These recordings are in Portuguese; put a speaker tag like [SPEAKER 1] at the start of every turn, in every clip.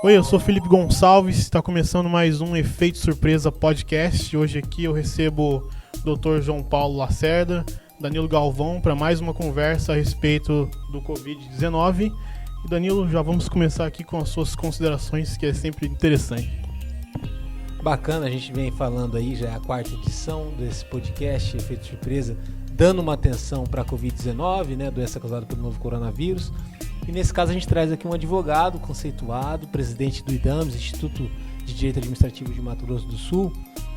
[SPEAKER 1] Oi, eu sou Felipe Gonçalves, está começando mais um Efeito Surpresa Podcast. Hoje aqui eu recebo o Dr. João Paulo Lacerda, Danilo Galvão, para mais uma conversa a respeito do Covid-19. E Danilo, já vamos começar aqui com as suas considerações, que é sempre interessante.
[SPEAKER 2] Bacana, a gente vem falando aí, já é a quarta edição desse podcast Efeito Surpresa, dando uma atenção para a Covid-19, né, doença causada pelo novo coronavírus. E nesse caso a gente traz aqui um advogado conceituado, presidente do IDAMES, Instituto de Direito Administrativo de Mato Grosso do Sul,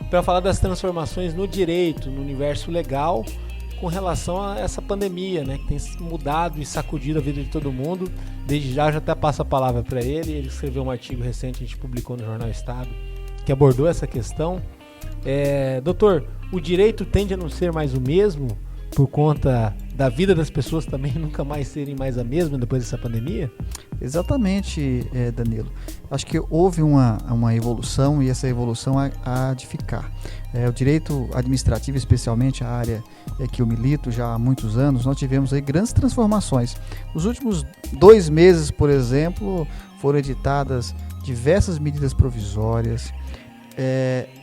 [SPEAKER 2] para falar das transformações no direito, no universo legal, com relação a essa pandemia, né, que tem mudado e sacudido a vida de todo mundo. Desde já até passo a palavra para ele. Ele escreveu um artigo recente, a gente publicou no Jornal Estado, que abordou essa questão. Doutor, o direito tende a não ser mais o mesmo por conta da vida das pessoas também nunca mais serem mais a mesma depois dessa pandemia?
[SPEAKER 3] Exatamente, Danilo. Acho que houve uma evolução e essa evolução há de ficar. O direito administrativo, especialmente a área que eu milito já há muitos anos, nós tivemos aí grandes transformações. Nos últimos 2 meses, por exemplo, foram editadas diversas medidas provisórias,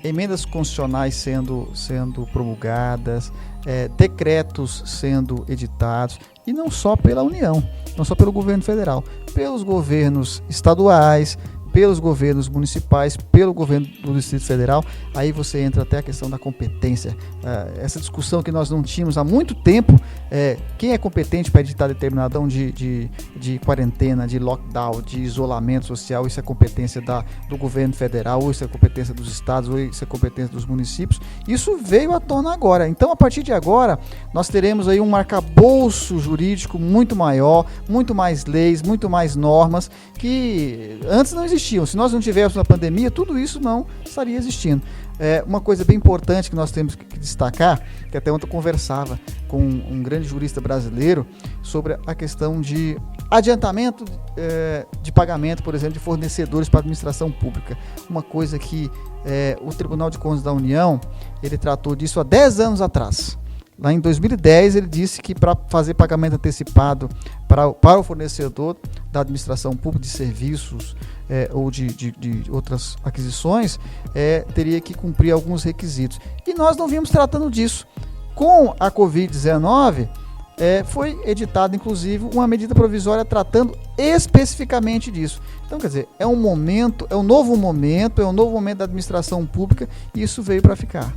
[SPEAKER 3] emendas constitucionais sendo promulgadas, decretos sendo editados, e não só pela União, não só pelo governo federal, pelos governos estaduais, pelos governos municipais, pelo governo do Distrito Federal. Aí você entra até a questão da competência, essa discussão que nós não tínhamos há muito tempo, quem é competente para editar determinadão de quarentena, de lockdown, de isolamento social. Isso é competência do governo federal, ou isso é competência dos estados, ou isso é competência dos municípios. Isso veio à tona agora. Então, a partir de agora, nós teremos aí um arcabouço jurídico muito maior, muito mais leis, muito mais normas, que antes não existiam. Se nós não tivéssemos a pandemia, tudo isso não estaria existindo. Uma coisa bem importante que nós temos que destacar, que até ontem eu conversava com um grande jurista brasileiro sobre a questão de adiantamento de pagamento, por exemplo, de fornecedores para a administração pública. Uma coisa que o Tribunal de Contas da União, ele tratou disso há 10 anos atrás. Lá em 2010, ele disse que para fazer pagamento antecipado para o fornecedor da administração pública de serviços ou de outras aquisições, teria que cumprir alguns requisitos. E nós não vimos tratando disso. Com a Covid-19, foi editada, inclusive, uma medida provisória tratando especificamente disso. Então, quer dizer, é um novo momento da administração pública, e isso veio para ficar.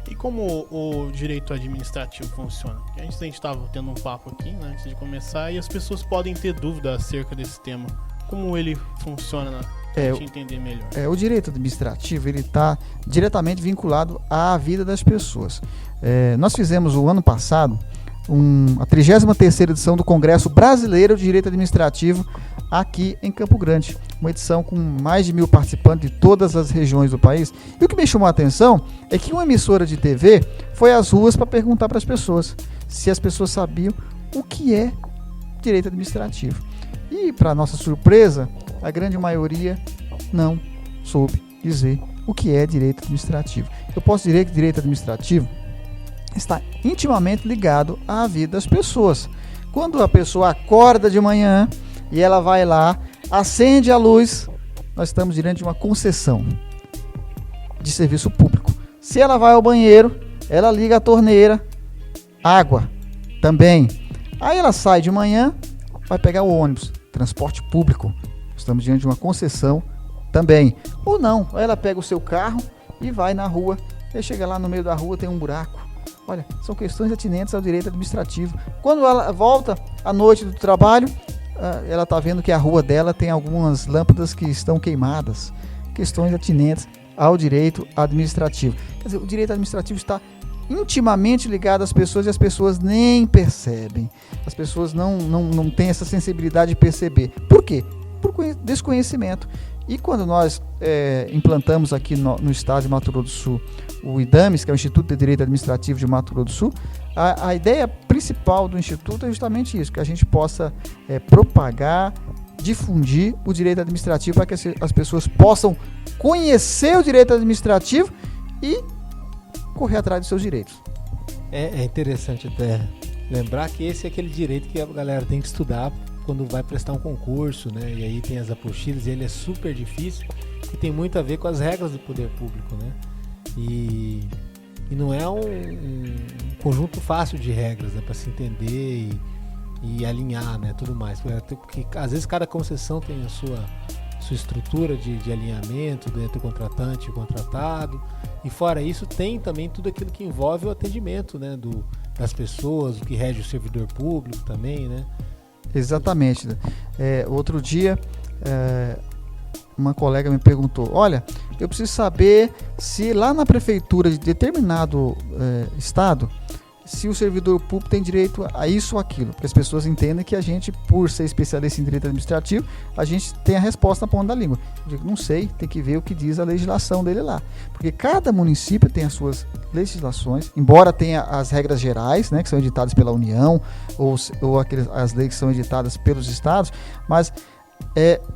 [SPEAKER 1] E como o direito administrativo funciona? A gente estava tendo um papo aqui, né, antes de começar, e as pessoas podem ter dúvida acerca desse tema. Como ele funciona, para a gente entender melhor?
[SPEAKER 3] O direito administrativo está diretamente vinculado à vida das pessoas. Nós fizemos o ano passado a 33ª edição do Congresso Brasileiro de Direito Administrativo aqui em Campo Grande. Uma edição com mais de 1.000 participantes de todas as regiões do país. E o que me chamou a atenção é que uma emissora de TV foi às ruas para perguntar para as pessoas se as pessoas sabiam o que é direito administrativo. E, para nossa surpresa, a grande maioria não soube dizer o que é direito administrativo. Eu posso dizer que direito administrativo está intimamente ligado à vida das pessoas. Quando a pessoa acorda de manhã e ela vai lá, acende a luz, nós estamos diante de uma concessão de serviço público. Se ela vai ao banheiro, ela liga a torneira, água também. Aí ela sai de manhã, vai pegar o ônibus, transporte público. Estamos diante de uma concessão também. Ou não, ela pega o seu carro e vai na rua, e chega lá no meio da rua, tem um buraco. Olha, são questões atinentes ao direito administrativo. Quando ela volta à noite do trabalho, ela está vendo que a rua dela tem algumas lâmpadas que estão queimadas. Questões atinentes ao direito administrativo. Quer dizer, o direito administrativo está intimamente ligado às pessoas e as pessoas nem percebem. As pessoas não têm essa sensibilidade de perceber. Por quê? Por desconhecimento. E quando nós implantamos aqui no estado de Mato Grosso do Sul o IDAMES, que é o Instituto de Direito Administrativo de Mato Grosso do Sul, a ideia principal do Instituto é justamente isso, que a gente possa propagar, difundir o direito administrativo para que as pessoas possam conhecer o direito administrativo e correr atrás dos seus direitos.
[SPEAKER 2] É interessante até lembrar que esse é aquele direito que a galera tem que estudar quando vai prestar um concurso, né? E aí tem as apostilas e ele é super difícil, que tem muito a ver com as regras do poder público, né? E não é um conjunto fácil de regras, né, para se entender e alinhar, né, tudo mais. Porque às vezes cada concessão tem a sua estrutura de alinhamento entre o contratante e o contratado. E fora isso, tem também tudo aquilo que envolve o atendimento, né, das pessoas, o que rege o servidor público também, né?
[SPEAKER 3] Exatamente. Outro dia, uma colega me perguntou, olha, eu preciso saber se lá na prefeitura de determinado estado, se o servidor público tem direito a isso ou aquilo, porque as pessoas entendem que a gente, por ser especialista em direito administrativo, a gente tem a resposta na ponta da língua. Eu digo, não sei, tem que ver o que diz a legislação dele lá, porque cada município tem as suas legislações, embora tenha as regras gerais, né, que são editadas pela União, ou as leis que são editadas pelos estados, mas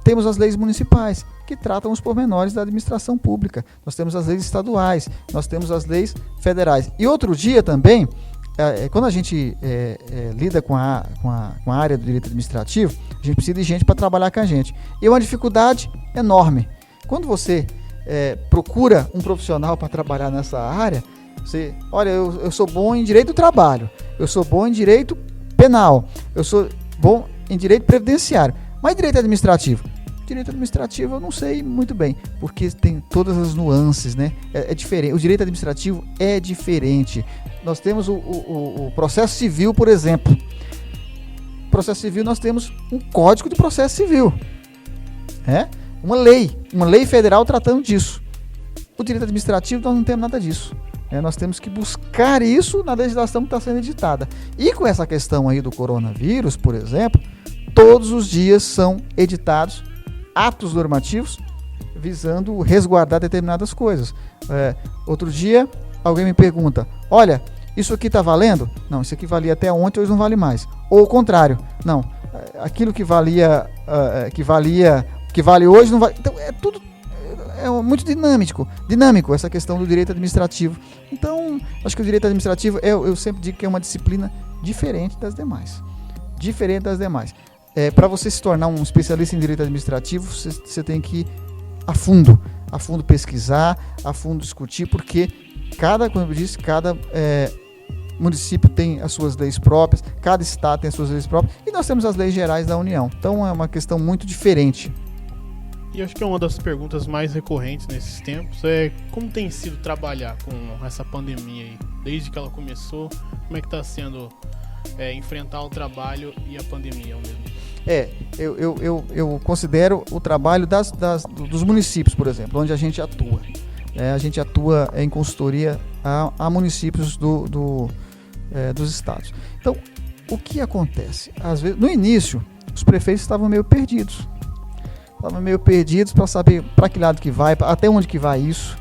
[SPEAKER 3] temos as leis municipais, que tratam os pormenores da administração pública. Nós temos as leis estaduais, nós temos as leis federais. E outro dia também, quando a gente lida com a área do direito administrativo, a gente precisa de gente para trabalhar com a gente. E é uma dificuldade enorme. Quando você procura um profissional para trabalhar nessa área, olha, eu sou bom em direito do trabalho, eu sou bom em direito penal, eu sou bom em direito previdenciário, mas direito administrativo? Direito administrativo eu não sei muito bem, porque tem todas as nuances, né? É diferente. O direito administrativo é diferente. Nós temos o processo civil, por exemplo. No processo civil nós temos um código de processo civil. Uma lei federal tratando disso. O direito administrativo nós não temos nada disso. Nós temos que buscar isso na legislação que está sendo editada. E com essa questão aí do coronavírus, por exemplo, todos os dias são editados atos normativos visando resguardar determinadas coisas. Outro dia, alguém me pergunta, olha, isso aqui está valendo? Não, isso aqui valia até ontem, hoje não vale mais. Ou o contrário, não, aquilo que vale hoje não vale. Então, tudo muito dinâmico essa questão do direito administrativo. Então, acho que o direito administrativo, eu sempre digo que é uma disciplina diferente das demais. Para você se tornar um especialista em direito administrativo, você tem que ir a fundo pesquisar, a fundo discutir, porque como eu disse, cada município tem as suas leis próprias, cada estado tem as suas leis próprias, e nós temos as leis gerais da União. Então é uma questão muito diferente.
[SPEAKER 1] E acho que uma das perguntas mais recorrentes nesses tempos é como tem sido trabalhar com essa pandemia aí, desde que ela começou, como é que está sendo enfrentar o trabalho e a pandemia ao mesmo tempo?
[SPEAKER 3] Eu considero o trabalho dos municípios, por exemplo, onde a gente atua. A gente atua em consultoria a municípios dos estados. Então, o que acontece? Às vezes, no início, os prefeitos estavam meio perdidos. Para saber para que lado que vai, até onde que vai isso.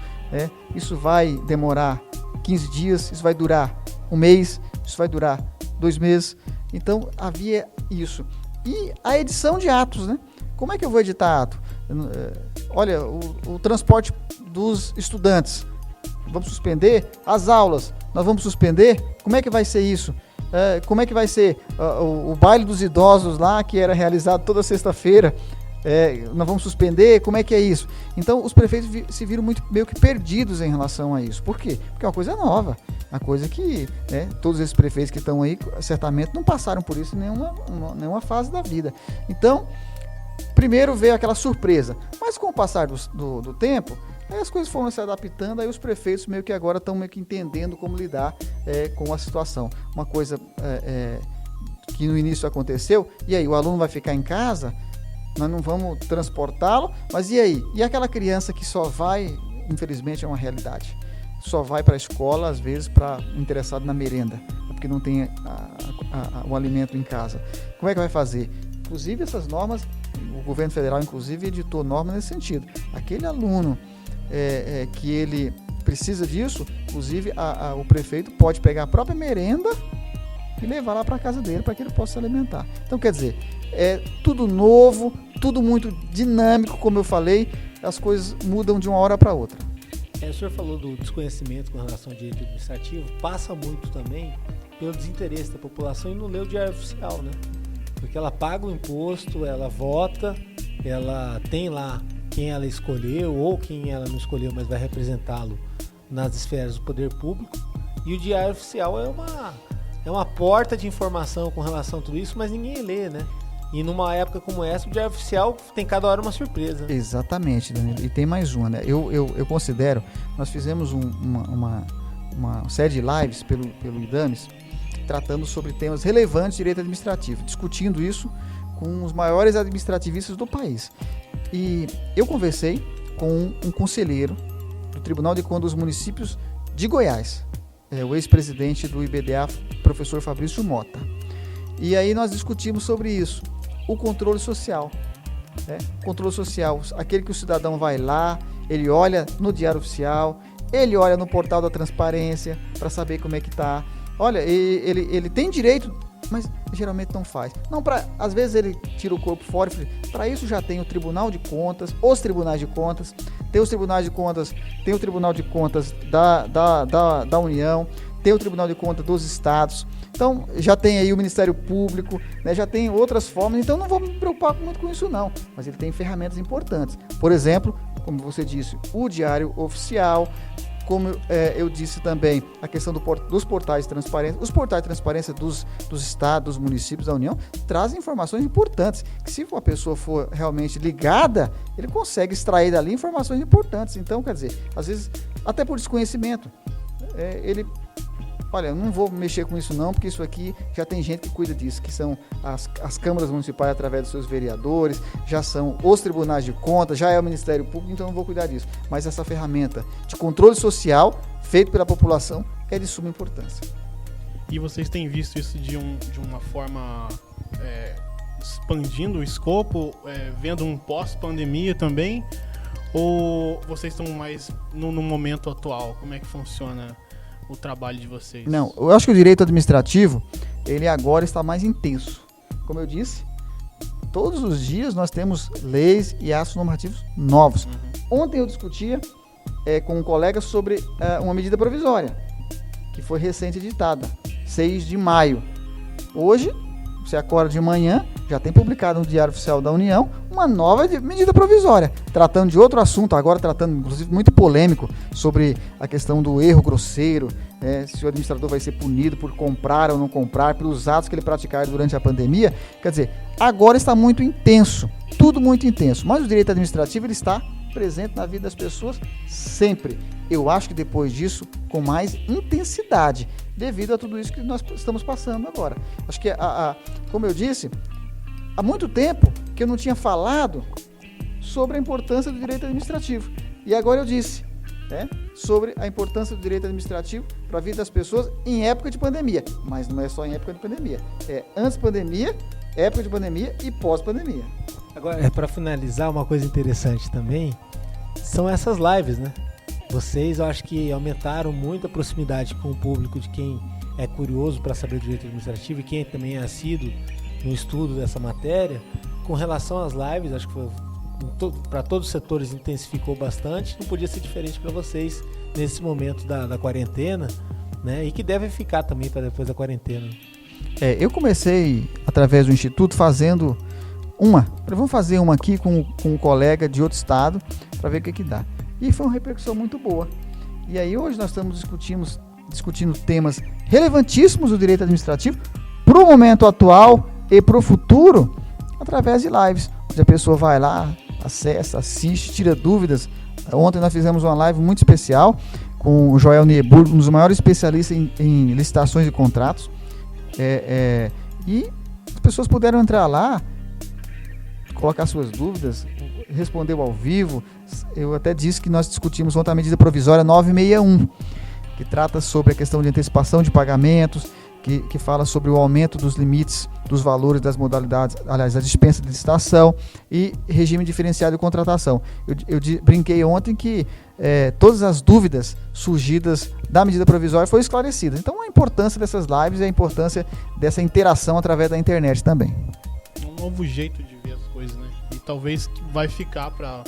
[SPEAKER 3] Isso vai demorar 15 dias, isso vai durar um mês, isso vai durar 2 meses. Então, havia isso. E a edição de atos, né? Como é que eu vou editar ato? Olha, o transporte dos estudantes, vamos suspender? As aulas, nós vamos suspender? Como é que vai ser isso? Como é que vai ser o baile dos idosos lá, que era realizado toda sexta-feira? Nós vamos suspender? Como é que é isso? Então, os prefeitos se viram meio que perdidos em relação a isso. Por quê? Porque é uma coisa nova. Uma coisa que todos esses prefeitos que estão aí, certamente não passaram por isso em nenhuma fase da vida. Então, primeiro veio aquela surpresa. Mas com o passar do tempo, as coisas foram se adaptando, aí os prefeitos meio que agora estão meio que entendendo como lidar com a situação. Uma coisa que no início aconteceu, e aí o aluno vai ficar em casa, nós não vamos transportá-lo, mas e aí? E aquela criança que só vai, infelizmente é uma realidade, só vai para a escola, às vezes, interessado na merenda, porque não tem o alimento em casa. Como é que vai fazer? Inclusive, essas normas, o governo federal, inclusive, editou normas nesse sentido. Aquele aluno que ele precisa disso, inclusive, o prefeito pode pegar a própria merenda e levar lá para a casa dele, para que ele possa se alimentar. Então, quer dizer, é tudo novo, tudo muito dinâmico, como eu falei, as coisas mudam de uma hora para outra.
[SPEAKER 2] O senhor falou do desconhecimento com relação ao direito administrativo, passa muito também pelo desinteresse da população e não lê o diário oficial, né? Porque ela paga o imposto, ela vota, ela tem lá quem ela escolheu ou quem ela não escolheu, mas vai representá-lo nas esferas do poder público. E o Diário Oficial é uma porta de informação com relação a tudo isso, mas ninguém lê, né? E numa época como essa, o Diário Oficial tem cada hora uma surpresa.
[SPEAKER 3] Exatamente, Danilo. E tem mais uma, né? Eu considero, nós fizemos uma série de lives pelo IDAMES, tratando sobre temas relevantes de direito administrativo, discutindo isso com os maiores administrativistas do país. E eu conversei com um conselheiro do Tribunal de Contas dos Municípios de Goiás, o ex-presidente do IBDA, professor Fabrício Mota. E aí nós discutimos sobre isso, o controle social. Controle social, aquele que o cidadão vai lá, ele olha no Diário Oficial, ele olha no portal da transparência para saber como é que está. Olha, ele tem direito, mas geralmente não faz. Não, às vezes ele tira o corpo fora e fala, para isso já tem o Tribunal de Contas, os Tribunais de Contas, tem os Tribunais de Contas, tem o Tribunal de Contas da União, tem o Tribunal de Contas dos Estados, então já tem aí o Ministério Público, né, já tem outras formas, então não vou me preocupar muito com isso não, mas ele tem ferramentas importantes. Por exemplo, como você disse, o Diário Oficial, como eu disse também, a questão dos portais de transparência. Os portais de transparência dos estados, dos municípios, da União, trazem informações importantes, que se uma pessoa for realmente ligada, ele consegue extrair dali informações importantes. Então, quer dizer, às vezes, até por desconhecimento, olha, eu não vou mexer com isso não, porque isso aqui já tem gente que cuida disso, que são as câmaras municipais através dos seus vereadores, já são os tribunais de contas, já é o Ministério Público, então eu não vou cuidar disso. Mas essa ferramenta de controle social feito pela população é de suma importância.
[SPEAKER 1] E vocês têm visto isso de uma forma expandindo o escopo, vendo um pós-pandemia também? Ou vocês estão mais no momento atual? Como é que funciona o trabalho de vocês?
[SPEAKER 3] Não, eu acho que o direito administrativo, ele agora está mais intenso. Como eu disse, todos os dias nós temos leis e atos normativos novos. Ontem eu discutia com um colega sobre uma medida provisória, que foi recente editada, 6 de maio. Hoje, você acorda de manhã, já tem publicado no Diário Oficial da União uma nova medida provisória, tratando de outro assunto, agora tratando, inclusive, muito polêmico, sobre a questão do erro grosseiro, se o administrador vai ser punido por comprar ou não comprar, pelos atos que ele praticar durante a pandemia. Quer dizer, agora está muito intenso, tudo muito intenso, mas o direito administrativo ele está presente na vida das pessoas sempre. Eu acho que depois disso, com mais intensidade, devido a tudo isso que nós estamos passando agora. Acho que, como eu disse, há muito tempo que eu não tinha falado sobre a importância do direito administrativo. E agora eu disse, sobre a importância do direito administrativo para a vida das pessoas em época de pandemia. Mas não é só em época de pandemia. É antes de pandemia, época de pandemia e pós-pandemia.
[SPEAKER 2] Agora, para finalizar, uma coisa interessante também são essas lives, né? Vocês, eu acho que aumentaram muito a proximidade com o público de quem é curioso para saber o direito administrativo e quem também é assíduo no estudo dessa matéria. Com relação às lives, acho que para todos os setores intensificou bastante. Não podia ser diferente para vocês nesse momento da quarentena, né? E que deve ficar também para depois da quarentena.
[SPEAKER 3] Eu comecei, através do Instituto, fazendo vamos fazer uma aqui com um colega de outro estado para ver o que dá. E foi uma repercussão muito boa. E aí hoje nós estamos discutindo temas relevantíssimos do direito administrativo para o momento atual e para o futuro, através de lives, onde a pessoa vai lá, acessa, assiste, tira dúvidas. Ontem nós fizemos uma live muito especial com o Joel Nieburgo, um dos maiores especialistas em licitações e contratos. E as pessoas puderam entrar lá, colocar suas dúvidas, respondeu ao vivo. Eu até disse que nós discutimos ontem a medida provisória 961, que trata sobre a questão de antecipação de pagamentos, que fala sobre o aumento dos limites dos valores das modalidades, aliás, a dispensa de licitação e regime diferenciado de contratação. Eu brinquei ontem que todas as dúvidas surgidas da medida provisória foram esclarecidas. Então, a importância dessas lives e a importância dessa interação através da internet também.
[SPEAKER 1] Um novo jeito de ver as coisas, né? E talvez vai ficar para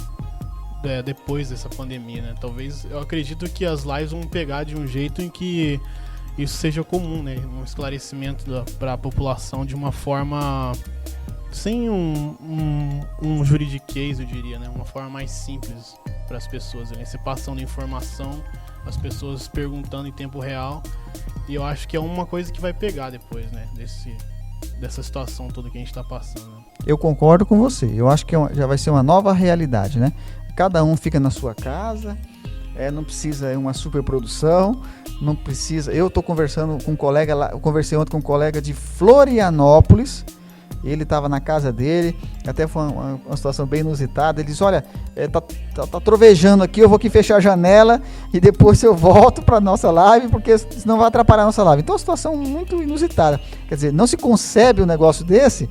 [SPEAKER 1] depois dessa pandemia, né? Talvez, eu acredito que as lives vão pegar de um jeito em que isso seja comum, né? Um esclarecimento para a população de uma forma sem um juridiquês, eu diria, né? Uma forma mais simples para as pessoas, né? Você passando informação, as pessoas perguntando em tempo real, e eu acho que é uma coisa que vai pegar depois, né? Dessa situação toda que a gente está passando. Né?
[SPEAKER 3] Eu concordo com você. Eu acho que já vai ser uma nova realidade, né? Cada um fica na sua casa, não precisa uma superprodução, não precisa... Eu estou conversando com um colega lá, eu conversei ontem com um colega de Florianópolis, ele estava na casa dele, até foi uma situação bem inusitada. Ele disse, olha, tá trovejando aqui, eu vou aqui fechar a janela e depois eu volto para nossa live, porque senão vai atrapalhar a nossa live. Então é uma situação muito inusitada. Quer dizer, não se concebe um negócio desse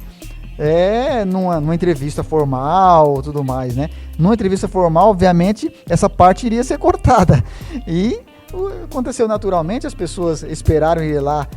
[SPEAKER 3] numa entrevista formal, tudo mais, né? Numa entrevista formal, obviamente, essa parte iria ser cortada. E aconteceu naturalmente, as pessoas esperaram ir lá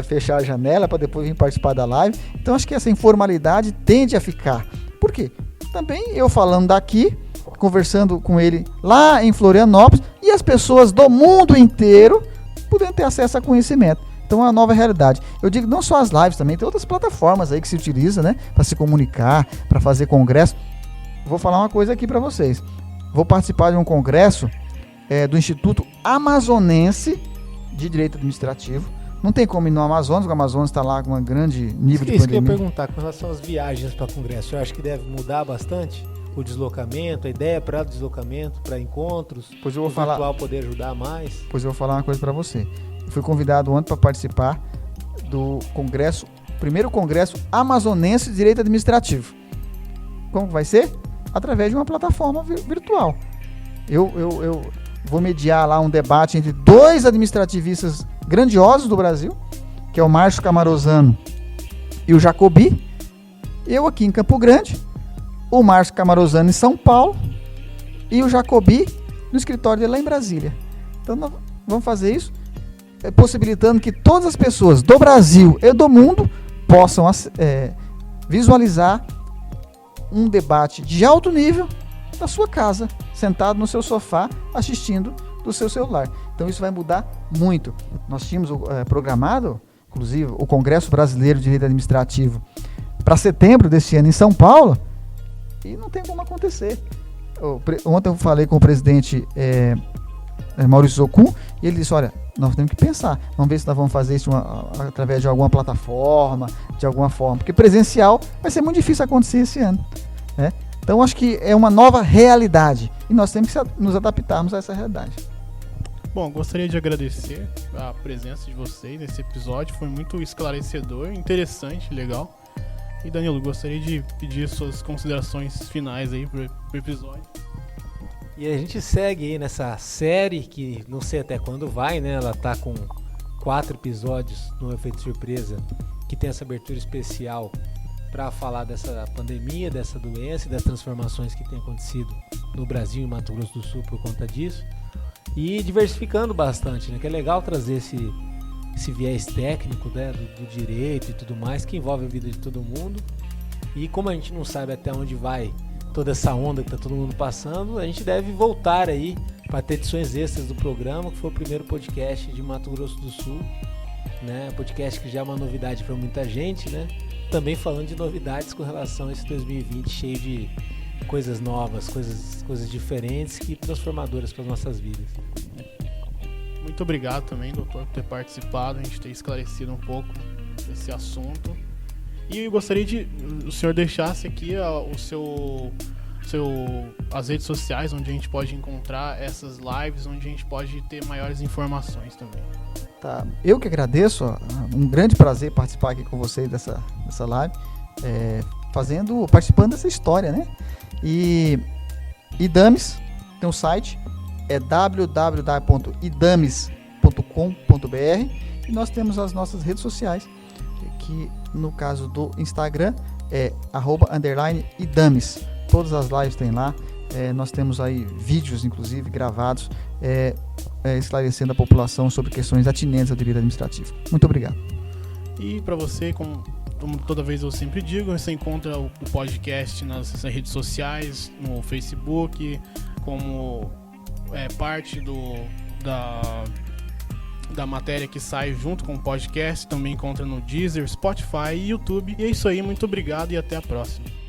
[SPEAKER 3] fechar a janela para depois vir participar da live. Então acho que essa informalidade tende a ficar. Por quê? Também eu falando daqui, conversando com ele lá em Florianópolis, e as pessoas do mundo inteiro podendo ter acesso a conhecimento. Então é uma nova realidade. Eu digo não só as lives, também tem outras plataformas aí que se utiliza, né, para se comunicar, para fazer congresso. Vou falar uma coisa aqui para vocês. Vou participar de um congresso do Instituto Amazonense de Direito Administrativo. Não tem como ir no Amazonas, o Amazonas está lá com um grande nível de pandemia.
[SPEAKER 2] Isso que eu ia perguntar, com relação às viagens para congresso, eu acho que deve mudar bastante o deslocamento, a ideia para deslocamento, para encontros,
[SPEAKER 3] pois eu vou
[SPEAKER 2] o virtual poder ajudar mais.
[SPEAKER 3] Pois eu vou falar uma coisa para você. Eu fui convidado ontem para participar do congresso, primeiro congresso amazonense de direito administrativo. Como vai ser? Através de uma plataforma virtual. Eu vou mediar lá um debate entre dois administrativistas grandiosos do Brasil, que é o Márcio Camarosano e o Jacobi. Eu aqui em Campo Grande, o Márcio Camarosano em São Paulo e o Jacobi no escritório dele lá em Brasília. Então nós vamos fazer isso, possibilitando que todas as pessoas do Brasil e do mundo possam visualizar um debate de alto nível da sua casa, sentado no seu sofá, assistindo do seu celular. Então isso vai mudar muito. Nós tínhamos programado, inclusive, o Congresso Brasileiro de Direito Administrativo para setembro deste ano em São Paulo, e não tem como acontecer. Ontem eu falei com o presidente Maurício Zocum, e ele disse, olha, nós temos que pensar, vamos ver se nós vamos fazer isso através de alguma plataforma, de alguma forma, porque presencial vai ser muito difícil acontecer esse ano, né? Então acho que é uma nova realidade, e nós temos que nos adaptarmos a essa realidade.
[SPEAKER 1] Bom, gostaria de agradecer a presença de vocês nesse episódio, foi muito esclarecedor, interessante, legal. E Danilo, gostaria de pedir suas considerações finais aí pro episódio.
[SPEAKER 2] E a gente segue aí nessa série que não sei até quando vai, né? Ela tá com 4 episódios no Efeito Surpresa, que tem essa abertura especial para falar dessa pandemia, dessa doença e das transformações que tem acontecido no Brasil e Mato Grosso do Sul por conta disso. E diversificando bastante, né? Que é legal trazer esse viés técnico, né, do direito e tudo mais, que envolve a vida de todo mundo. E como a gente não sabe até onde vai toda essa onda que está todo mundo passando, a gente deve voltar aí para ter edições extras do programa, que foi o primeiro podcast de Mato Grosso do Sul, né? Podcast que já é uma novidade para muita gente, né? Também falando de novidades com relação a esse 2020 cheio de coisas novas, coisas diferentes e transformadoras para as nossas vidas.
[SPEAKER 1] Muito obrigado também, doutor, por ter participado, a gente ter esclarecido um pouco desse assunto. E eu gostaria de o senhor deixasse aqui as redes sociais onde a gente pode encontrar essas lives, onde a gente pode ter maiores informações também.
[SPEAKER 3] Tá, eu que agradeço, um grande prazer participar aqui com vocês dessa live, participando dessa história, né? E IDAMES tem um site, é www.idames.com.br, e nós temos as nossas redes sociais, que no caso do Instagram é @_idames. Todas as lives tem lá, nós temos aí vídeos inclusive gravados, esclarecendo a população sobre questões atinentes ao direito administrativo. Muito obrigado.
[SPEAKER 1] E para você, como toda vez eu sempre digo, você encontra o podcast nas redes sociais, no Facebook, como parte da matéria que sai junto com o podcast. Também encontra no Deezer, Spotify e YouTube. E é isso aí, muito obrigado e até a próxima.